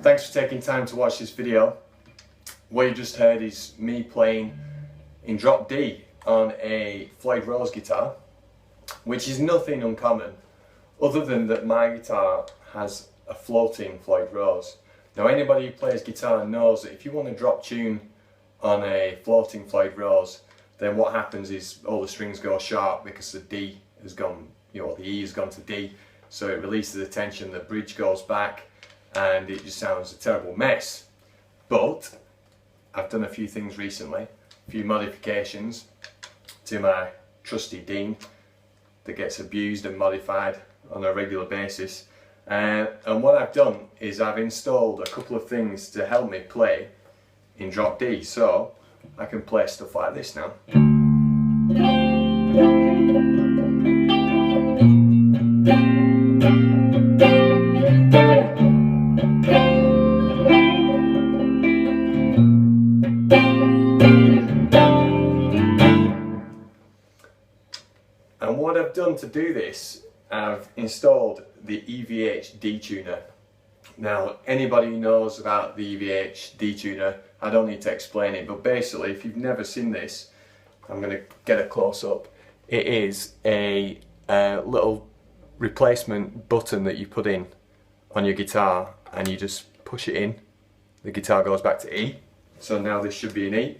Thanks for taking time to watch this video. What you just heard is me playing in drop D on a Floyd Rose guitar, which is nothing uncommon other than that my guitar has a floating Floyd Rose. Now anybody who plays guitar knows that if you want to drop tune on a floating Floyd Rose, then what happens is all the strings go sharp because the D has gone, the E has gone to D, so it releases the tension, the bridge goes back, and it just sounds a terrible mess. But I've done a few things recently, a few modifications to my trusty D that gets abused and modified on a regular basis, and what I've done is I've installed a couple of things to help me play in drop D, so I can play stuff like this now. And what I've done to do this, I've installed the EVH DTuna. Now anybody who knows about the EVH DTuna, I don't need to explain it, but basically if you've never seen this, I'm going to get a close up. It is a little replacement button that you put in on your guitar and you just push it in, the guitar goes back to E. So now this should be an E.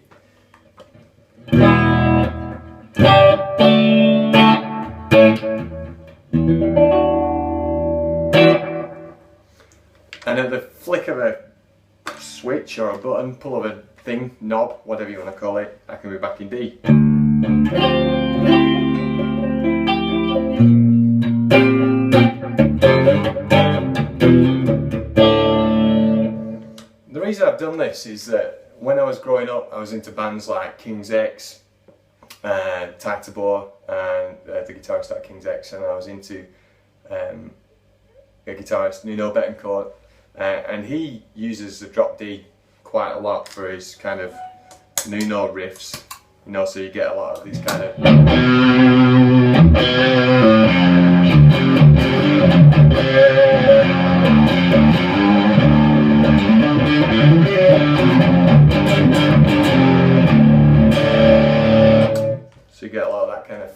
And at the flick of a switch or a button, pull of a thing, knob, whatever you want to call it, I can be back in D. The reason I've done this is that when I was growing up, I was into bands like King's X and Titabor and the guitarist at King's X, and I was into a guitarist, Nuno Betancourt, and he uses the drop D quite a lot for his kind of Nuno riffs, so you get a lot of these kind of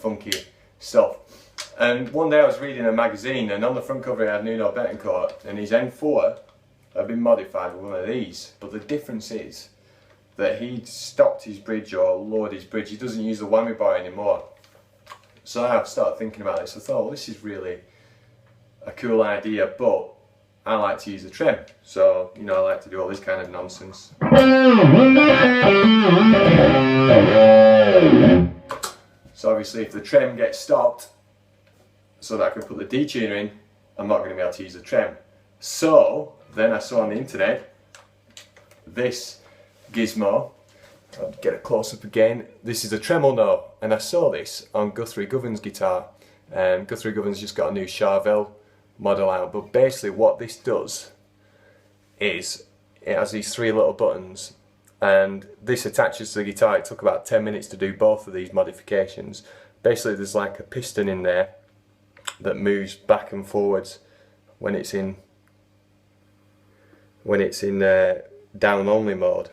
funky stuff. And one day I was reading a magazine, and on the front cover it had Nuno Betancourt, and his N4 had been modified with one of these, but the difference is that he'd stopped his bridge or lowered his bridge. He doesn't use the whammy bar anymore. So I started thinking about this. I thought, well, this is really a cool idea, but I like to use a trem, so I like to do all this kind of nonsense. So obviously if the trem gets stopped so that I can put the D-Tuna in, I'm not going to be able to use the trem. So then I saw on the internet this gizmo. I'll get it close up again. This is a Tremol-No, and I saw this on Guthrie Govan's guitar. Guthrie Govan's just got a new Charvel model out, but basically what this does is it has these three little buttons, and this attaches to the guitar. It took about 10 minutes to do both of these modifications. Basically there's like a piston in there that moves back and forwards when it's in down only mode.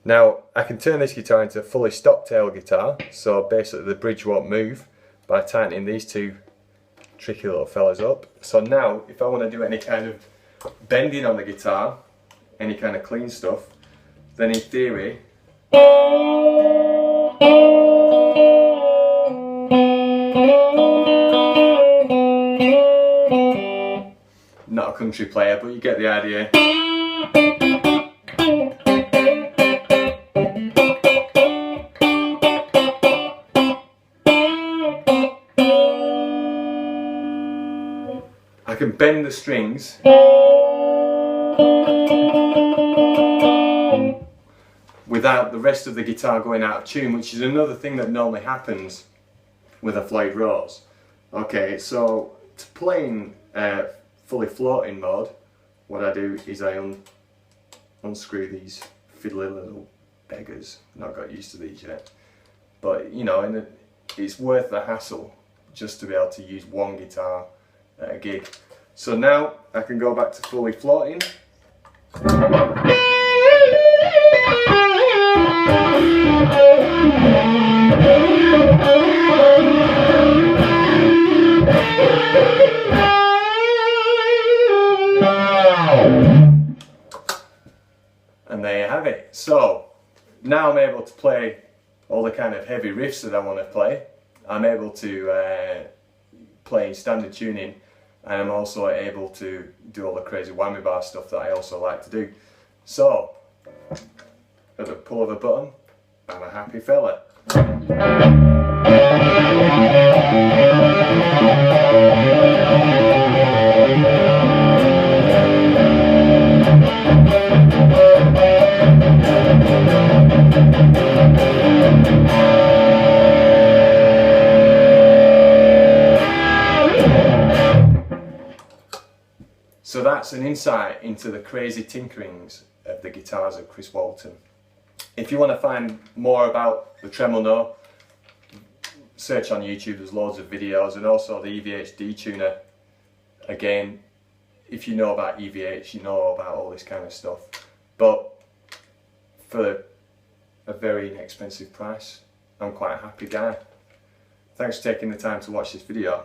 Now I can turn this guitar into a fully stock tail guitar, so basically the bridge won't move by tightening these two tricky little fellas up. So now if I want to do any kind of bending on the guitar, any kind of clean stuff, then in theory not a country player, but you get the idea. I can bend the strings without the rest of the guitar going out of tune, which is another thing that normally happens with a Floyd Rose. Okay, so to play in fully floating mode, what I do is I unscrew these fiddly little beggars. Not got used to these yet, but you know, it's worth the hassle just to be able to use one guitar at a gig. So now I can go back to fully floating. And there you have it. So now I'm able to play all the kind of heavy riffs that I want to play. I'm able to play in standard tuning, and I'm also able to do all the crazy whammy bar stuff that I also like to do. So at the pull of a button, I'm a happy fella. So that's an insight into the crazy tinkerings of the guitars of Chris Walton. If you want to find more about the Tremol-No, search on YouTube, there's loads of videos, and also the EVH DTuna. Again, if you know about EVH, you know about all this kind of stuff. But for a very inexpensive price, I'm quite a happy guy. Thanks for taking the time to watch this video.